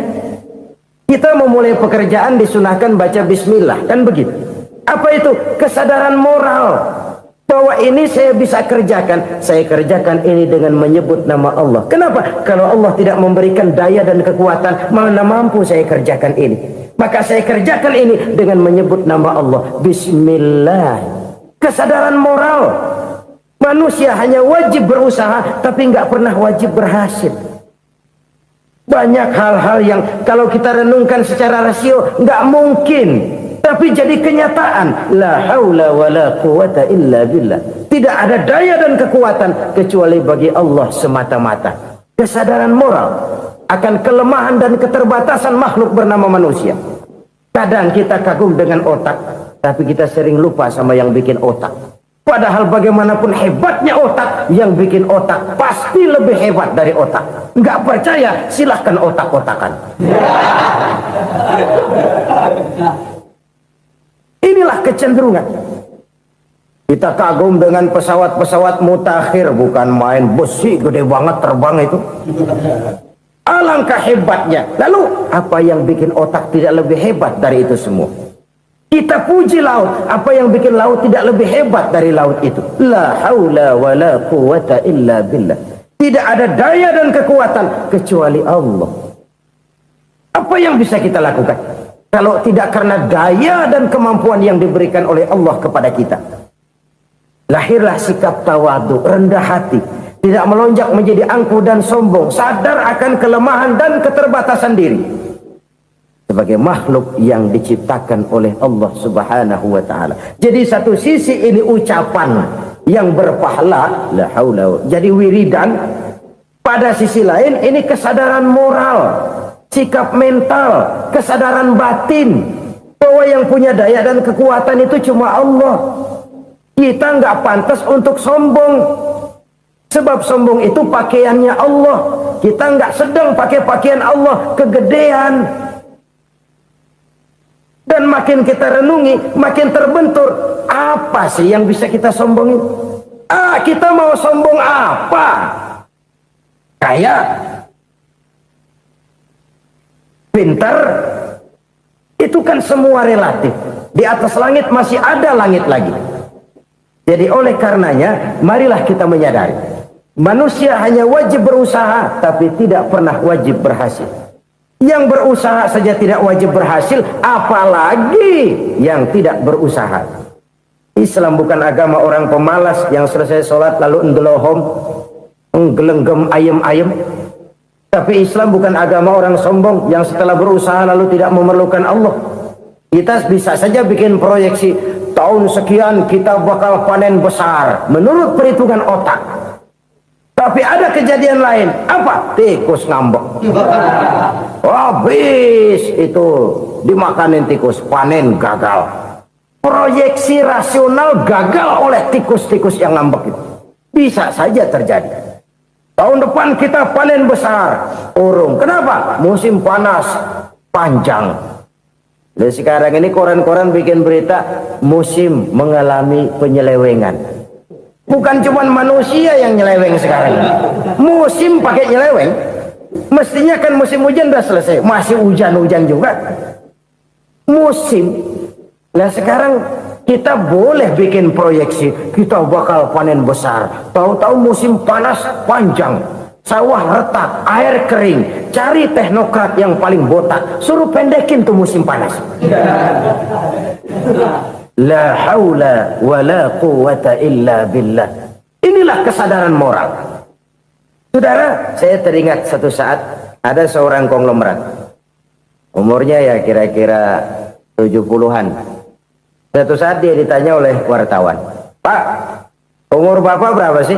Kita memulai pekerjaan disunahkan baca bismillah, kan begitu. Apa itu? Kesadaran moral bahwa ini saya bisa kerjakan. Saya kerjakan ini dengan menyebut nama Allah. Kenapa? Kalau Allah tidak memberikan daya dan kekuatan, mana mampu saya kerjakan ini. Maka saya kerjakan ini dengan menyebut nama Allah. Bismillah. Kesadaran moral. Manusia hanya wajib berusaha, tapi nggak pernah wajib berhasil. Banyak hal-hal yang kalau kita renungkan secara rasio nggak mungkin, tapi jadi kenyataan. La haula wala quwata illa billah. Tidak ada daya dan kekuatan kecuali bagi Allah semata-mata. Kesadaran moral akan kelemahan dan keterbatasan makhluk bernama manusia. Kadang kita kagum dengan otak, tapi kita sering lupa sama yang bikin otak. Padahal bagaimanapun hebatnya otak, yang bikin otak pasti lebih hebat dari otak. Nggak percaya? Silahkan otak-otakan. Inilah kecenderungan. Kita kagum dengan pesawat-pesawat mutakhir, bukan main, besi gede banget terbang itu. Alangkah hebatnya. Lalu apa yang bikin otak tidak lebih hebat dari itu semua? Kita puji laut. Apa yang bikin laut tidak lebih hebat dari laut itu? La haula wala quwata illa billah. Tidak ada daya dan kekuatan kecuali Allah. Apa yang bisa kita lakukan kalau tidak karena daya dan kemampuan yang diberikan oleh Allah kepada kita? Lahirlah sikap tawadu, rendah hati, tidak melonjak menjadi angkuh dan sombong, sadar akan kelemahan dan keterbatasan diri sebagai makhluk yang diciptakan oleh Allah Subhanahu wa taala. Jadi satu sisi ini ucapan yang berpahala, la haula, jadi wiridan. Pada sisi lain ini kesadaran moral, sikap mental, kesadaran batin bahwa yang punya daya dan kekuatan itu cuma Allah. Kita nggak pantas untuk sombong, sebab sombong itu pakaiannya Allah. Kita nggak sedang pakai pakaian Allah, kegedean. Dan makin kita renungi, makin terbentur. Apa sih yang bisa kita sombongin? Kita mau sombong apa? Kaya, pintar, itu kan semua relatif. Di atas langit masih ada langit lagi. Jadi oleh karenanya, marilah kita menyadari, manusia hanya wajib berusaha, tapi tidak pernah wajib berhasil. Yang berusaha saja tidak wajib berhasil, apalagi yang tidak berusaha. Islam bukan agama orang pemalas yang selesai sholat lalu endelohom, nggelenggem ayem-ayem. Tapi Islam bukan agama orang sombong yang setelah berusaha lalu tidak memerlukan Allah. Kita bisa saja bikin proyeksi, tahun sekian kita bakal panen besar menurut perhitungan otak. Tapi ada kejadian lain. Apa? Tikus ngambek. Habis itu dimakanin tikus, panen gagal. Proyeksi rasional gagal oleh tikus-tikus yang ngambek itu. Bisa saja terjadi. Tahun depan kita panen besar, urung. Kenapa? Musim panas panjang. Dan sekarang ini koran-koran bikin berita musim mengalami penyelewengan. Bukan cuma manusia yang nyeleweng sekarang. Musim pakai nyeleweng. Mestinya kan musim hujan udah selesai, masih hujan-hujan juga. Musim. Nah sekarang kita boleh bikin proyeksi, kita bakal panen besar. Tahu-tahu musim panas panjang, sawah retak, air kering. Cari teknokrat yang paling botak, suruh pendekin tuh musim panas. La haula wala quwata illa billah. Inilah kesadaran moral. Saudara, saya teringat satu saat ada seorang konglomerat. Umurnya ya kira-kira 70-an. Satu saat dia ditanya oleh wartawan, "Pak, umur Bapak berapa sih?"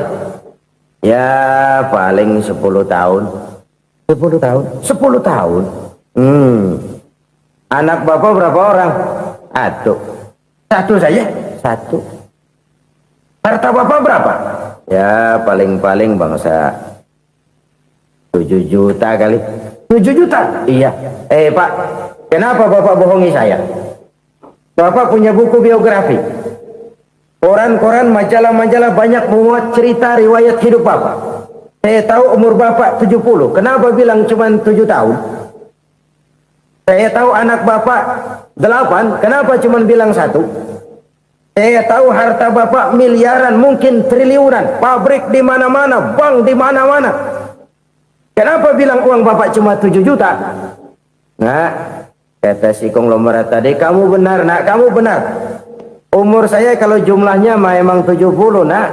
"Ya paling 10 tahun." 10 tahun? 10 tahun? Anak Bapak berapa orang? Satu. Satu saja? satu. Harta bapak berapa? Ya paling-paling bangsa 7 juta kali. 7 juta? Iya. Pak, kenapa bapak bohongi saya? Bapak punya buku biografi, koran-koran, majalah-majalah banyak memuat cerita riwayat hidup bapak. Saya tahu umur bapak 70. Kenapa bilang cuma 7 tahun? Saya tahu anak bapak 8. Kenapa cuma bilang 1? Saya tahu harta bapak miliaran, mungkin triliunan, pabrik di mana-mana, bank di mana-mana. Kenapa bilang uang bapak cuma 7 juta? Nah, kata si konglomerat tadi, kamu benar nak, kamu benar. Umur saya kalau jumlahnya memang 70 nak.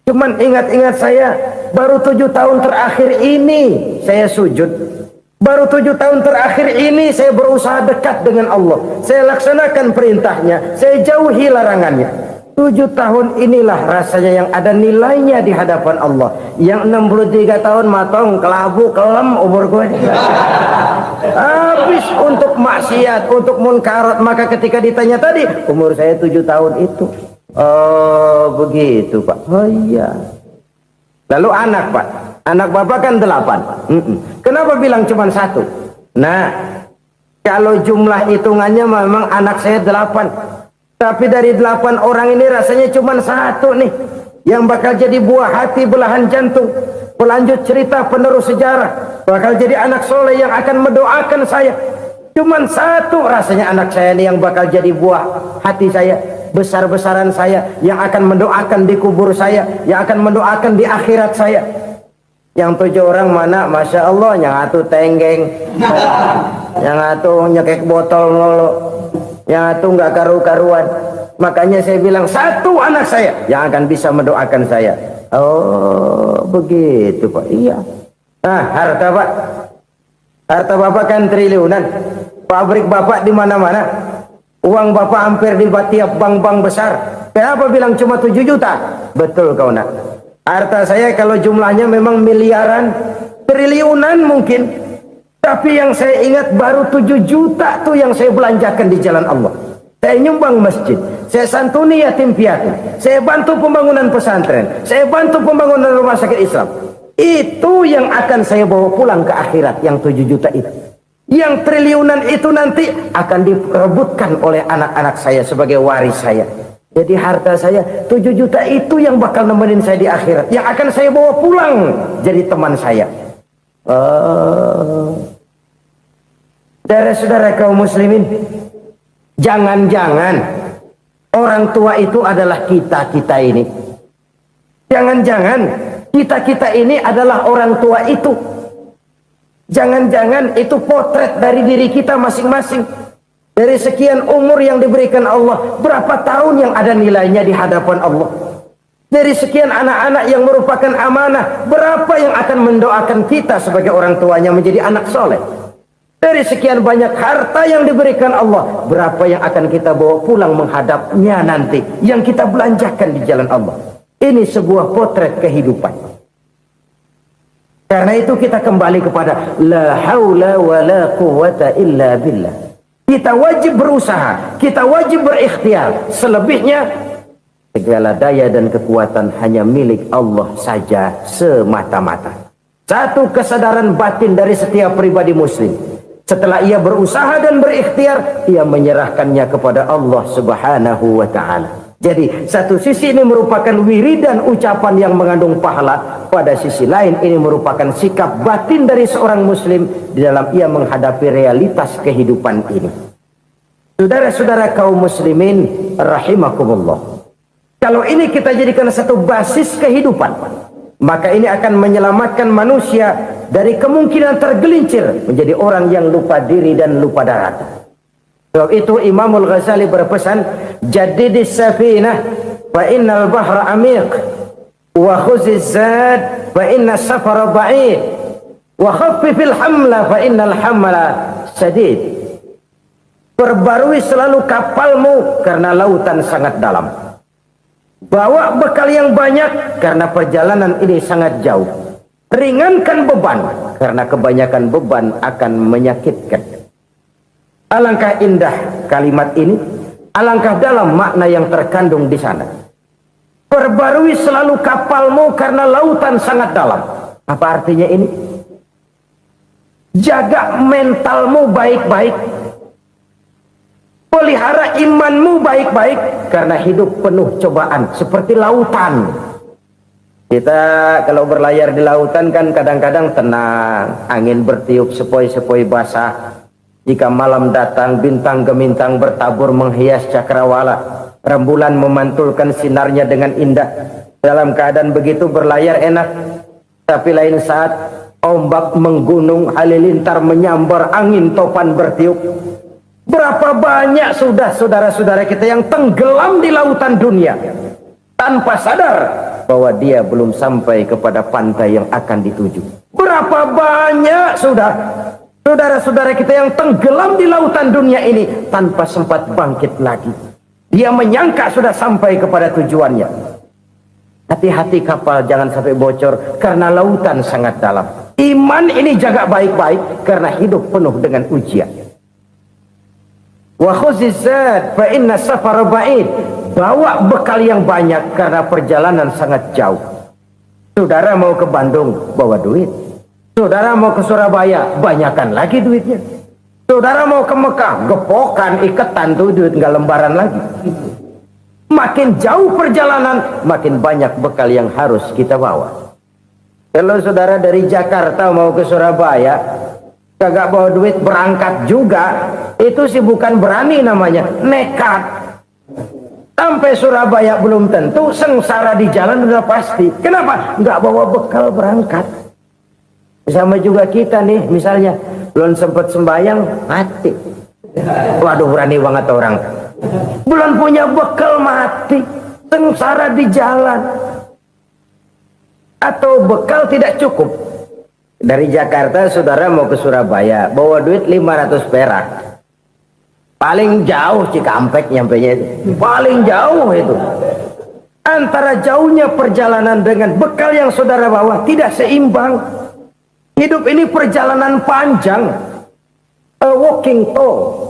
Cuman ingat-ingat saya, baru 7 tahun terakhir ini saya sujud. Baru 7 tahun terakhir ini saya berusaha dekat dengan Allah. Saya laksanakan perintahnya, saya jauhi larangannya. 7 tahun inilah rasanya yang ada nilainya di hadapan Allah. Yang 63 tahun matong, kelabu, kelem umur gue. Habis untuk maksiat, untuk munkarat. Maka ketika ditanya tadi, umur saya 7 tahun itu. Oh begitu Pak. Oh iya. Lalu anak Pak, anak bapak kan 8. Kenapa bilang cuma 1? Nah, kalau jumlah hitungannya memang anak saya 8. Tapi dari 8 orang ini rasanya cuma 1 nih yang bakal jadi buah hati, belahan jantung, pelanjut cerita, penerus sejarah, bakal jadi anak soleh yang akan mendoakan saya. Cuman 1 rasanya anak saya ini yang bakal jadi buah hati saya, besar-besaran saya, yang akan mendoakan di kubur saya, yang akan mendoakan di akhirat saya. Yang 7 orang mana, masya Allah, yang 1 tenggeng, yang 1 nyekek botol mulu, yang 1 nggak karu-karuan. Makanya saya bilang 1 anak saya yang akan bisa mendoakan saya. Oh begitu Pak. Iya. Nah harta Pak, harta bapak kan triliunan, pabrik bapak di mana-mana, uang bapak hampir di tiap bank-bank besar. Kenapa bilang cuma 7 juta? Betul kau nak. Harta saya kalau jumlahnya memang miliaran, triliunan mungkin. Tapi yang saya ingat baru 7 juta tuh yang saya belanjakan di jalan Allah. Saya nyumbang masjid, saya santuni yatim piatu, saya bantu pembangunan pesantren, saya bantu pembangunan rumah sakit Islam. Itu yang akan saya bawa pulang ke akhirat, yang 7 juta itu. Yang triliunan itu nanti akan diperebutkan oleh anak-anak saya sebagai waris saya. Jadi harta saya 7 juta itu yang bakal nemenin saya di akhirat, yang akan saya bawa pulang jadi teman saya. Saudara-saudara kaum muslimin, jangan-jangan orang tua itu adalah kita-kita ini. Jangan-jangan kita-kita ini adalah orang tua itu. Jangan-jangan itu potret dari diri kita masing-masing. Dari sekian umur yang diberikan Allah, berapa tahun yang ada nilainya di hadapan Allah? Dari sekian anak-anak yang merupakan amanah, berapa yang akan mendoakan kita sebagai orang tuanya menjadi anak soleh? Dari sekian banyak harta yang diberikan Allah, berapa yang akan kita bawa pulang menghadapnya nanti, yang kita belanjakan di jalan Allah? Ini sebuah potret kehidupan. Karena itu kita kembali kepada la haula wa la quwwata illa billah. Kita wajib berusaha, kita wajib berikhtiar. Selebihnya segala daya dan kekuatan hanya milik Allah saja semata-mata. Satu kesadaran batin dari setiap pribadi muslim. Setelah ia berusaha dan berikhtiar, ia menyerahkannya kepada Allah Subhanahu wa ta'ala. Jadi satu sisi ini merupakan wiridan ucapan yang mengandung pahala, pada sisi lain ini merupakan sikap batin dari seorang muslim di dalam ia menghadapi realitas kehidupan ini. Saudara-saudara kaum muslimin rahimakumullah, kalau ini kita jadikan satu basis kehidupan, maka ini akan menyelamatkan manusia dari kemungkinan tergelincir menjadi orang yang lupa diri dan lupa darat. Sebab itu Imamul Ghazali berpesan, jadidis safinah fa innal bahra amiq wa khuziz zad fa inna safara ba'id wa khaffifil hamla fa innal hamla sadid. Perbarui selalu kapalmu karena lautan sangat dalam. Bawa bekal yang banyak karena perjalanan ini sangat jauh. Ringankan beban karena kebanyakan beban akan menyakitkan. Alangkah indah kalimat ini Alangkah dalam makna yang terkandung di sana. Perbarui selalu kapalmu karena lautan sangat dalam. Apa artinya ini? Jaga mentalmu baik-baik. Pelihara imanmu baik-baik, karena hidup penuh cobaan seperti lautan. Kita kalau berlayar di lautan kan kadang-kadang tenang, angin bertiup sepoi-sepoi basah. Jika malam datang, bintang gemintang bertabur menghias cakrawala. Rembulan memantulkan sinarnya dengan indah. Dalam keadaan begitu berlayar enak. Tapi lain saat ombak menggunung, halilintar menyambar, angin topan bertiup. Berapa banyak sudah saudara-saudara kita yang tenggelam di lautan dunia tanpa sadar bahwa dia belum sampai kepada pantai yang akan dituju. Berapa banyak sudah saudara-saudara kita yang tenggelam di lautan dunia ini tanpa sempat bangkit lagi. Dia menyangka sudah sampai kepada tujuannya. Hati-hati kapal jangan sampai bocor karena lautan sangat dalam. Iman ini jaga baik-baik karena hidup penuh dengan ujian. Wa khuzizat fa inna safara ba'id. Bawa bekal yang banyak karena perjalanan sangat jauh. Saudara mau ke Bandung, bawa duit. Saudara mau ke Surabaya, banyakan lagi duitnya. Saudara mau ke Mekah, gepokan, iketan tuh duit nggak lembaran lagi. Makin jauh perjalanan, makin banyak bekal yang harus kita bawa. Kalau saudara dari Jakarta mau ke Surabaya, kagak bawa duit berangkat juga, itu sih bukan berani namanya, nekat. Sampai Surabaya belum tentu, sengsara di jalan udah pasti. Kenapa? Nggak bawa bekal berangkat. Sama juga kita nih, misalnya belum sempat sembahyang, mati. Waduh, berani banget orang. Belum punya bekal, mati. Sengsara di jalan. Atau bekal tidak cukup. Dari Jakarta saudara mau ke Surabaya, bawa duit 500 perak. Paling jauh Cikampek nyampenya itu. Paling jauh itu. Antara jauhnya perjalanan dengan bekal yang saudara bawa tidak seimbang. Hidup ini perjalanan panjang. A walking tour.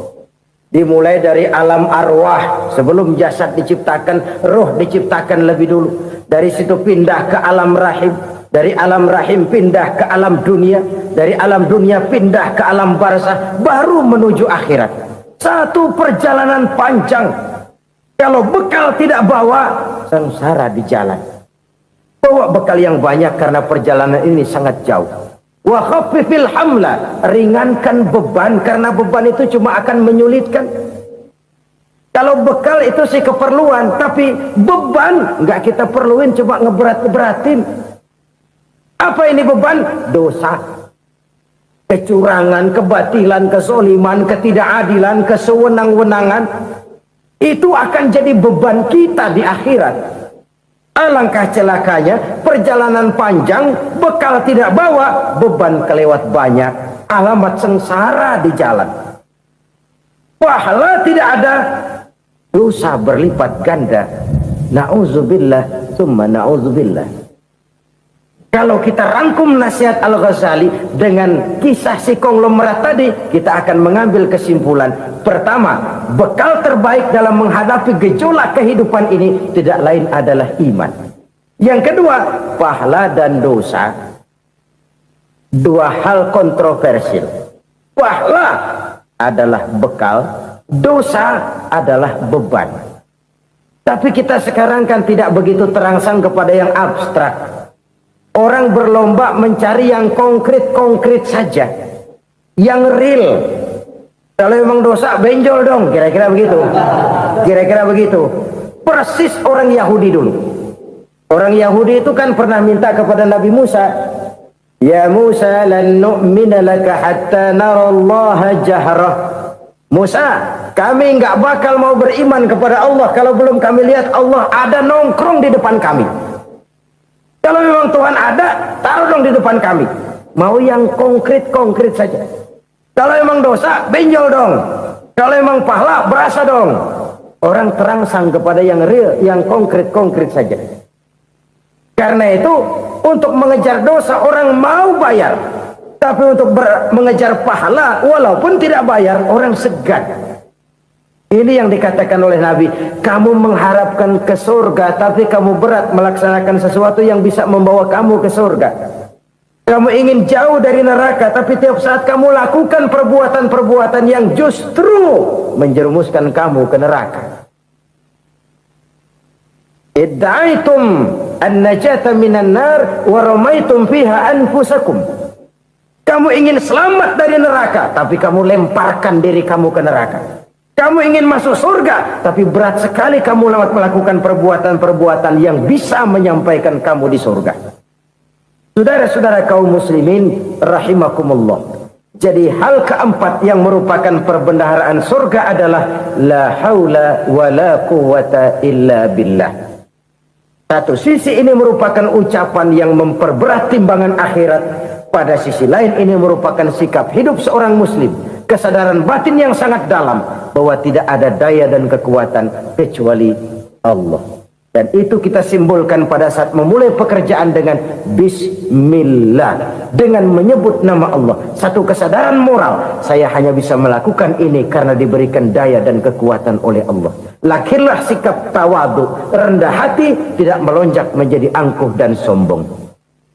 Dimulai dari alam arwah. Sebelum jasad diciptakan, roh diciptakan lebih dulu. Dari situ pindah ke alam rahim. Dari alam rahim pindah ke alam dunia. Dari alam dunia pindah ke alam barzah. Baru menuju akhirat. Satu perjalanan panjang. Kalau bekal tidak bawa, sengsara di jalan. Bawa bekal yang banyak karena perjalanan ini sangat jauh. Wa khaffifil hamla, ringankan beban karena beban itu cuma akan menyulitkan. Kalau bekal itu sih keperluan, tapi beban nggak kita perluin, cuma ngeberat-beratin. Apa ini beban? Dosa, kecurangan, kebatilan, kesoliman, ketidakadilan, kesewenang-wenangan. Itu akan jadi beban kita di akhirat. Alangkah celakanya, perjalanan panjang, bekal tidak bawa, beban kelewat banyak, alamat sengsara di jalan. Pahala tidak ada, dosa berlipat ganda. Na'udzubillah, summa na'udzubillah. Kalau kita rangkum nasihat Al-Ghazali dengan kisah si konglomerat tadi, kita akan mengambil kesimpulan. Pertama, bekal terbaik dalam menghadapi gejolak kehidupan ini tidak lain adalah iman. Yang kedua, pahala dan dosa. Dua hal kontroversial. Pahala adalah bekal, dosa adalah beban. Tapi kita sekarang kan tidak begitu terangsang kepada yang abstrak. Orang berlomba mencari yang konkret-konkret saja, yang real. Kalau memang dosa, benjol dong, kira-kira begitu. Kira-kira begitu. Persis orang Yahudi dulu. Orang Yahudi itu kan pernah minta kepada Nabi Musa, Ya Musa, lan nu'mina laka hatta narallaha jahrah. Musa, kami nggak bakal mau beriman kepada Allah kalau belum kami lihat Allah ada nongkrong di depan kami. Kalau memang Tuhan ada, taruh dong di depan kami. Mau yang konkret-konkret saja. Kalau memang dosa, benjol dong. Kalau memang pahala, berasa dong. Orang terangsang kepada yang real, yang konkret-konkret saja. Karena itu, untuk mengejar dosa, orang mau bayar. Tapi untuk mengejar pahala, walaupun tidak bayar, orang segan. Ini yang dikatakan oleh Nabi, kamu mengharapkan ke surga, tapi kamu berat melaksanakan sesuatu yang bisa membawa kamu ke surga. Kamu ingin jauh dari neraka, tapi tiap saat kamu lakukan perbuatan-perbuatan yang justru menjerumuskan kamu ke neraka. Idda'aitum an-najata minan nar wa ramaitum fiha anfusakum. Kamu ingin selamat dari neraka, tapi kamu lemparkan diri kamu ke neraka. Kamu ingin masuk surga, tapi berat sekali kamu melakukan perbuatan-perbuatan yang bisa menyampaikan kamu di surga. Saudara-saudara kaum muslimin rahimakumullah. Jadi hal keempat yang merupakan perbendaharaan surga adalah la haula wa la quwwata illa billah. Satu sisi ini merupakan ucapan yang memperberat timbangan akhirat. Pada sisi lain ini merupakan sikap hidup seorang muslim. Kesadaran batin yang sangat dalam bahwa tidak ada daya dan kekuatan kecuali Allah. Dan itu kita simbolkan pada saat memulai pekerjaan dengan Bismillah, dengan menyebut nama Allah. Satu kesadaran moral, saya hanya bisa melakukan ini karena diberikan daya dan kekuatan oleh Allah. Lahirlah sikap tawadu, rendah hati, tidak melonjak menjadi angkuh dan sombong.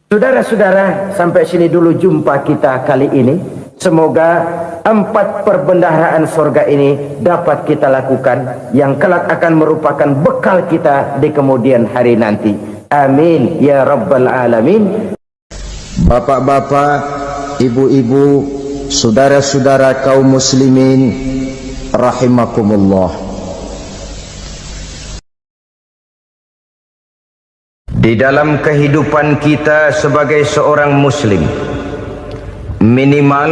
Saudara-saudara, sampai sini dulu jumpa kita kali ini. Semoga 4 perbendaharaan surga ini dapat kita lakukan, yang kelak akan merupakan bekal kita di kemudian hari nanti. Amin ya rabbal alamin. Bapak-bapak, ibu-ibu, saudara-saudara kaum muslimin rahimakumullah. Di dalam kehidupan kita sebagai seorang muslim, minimal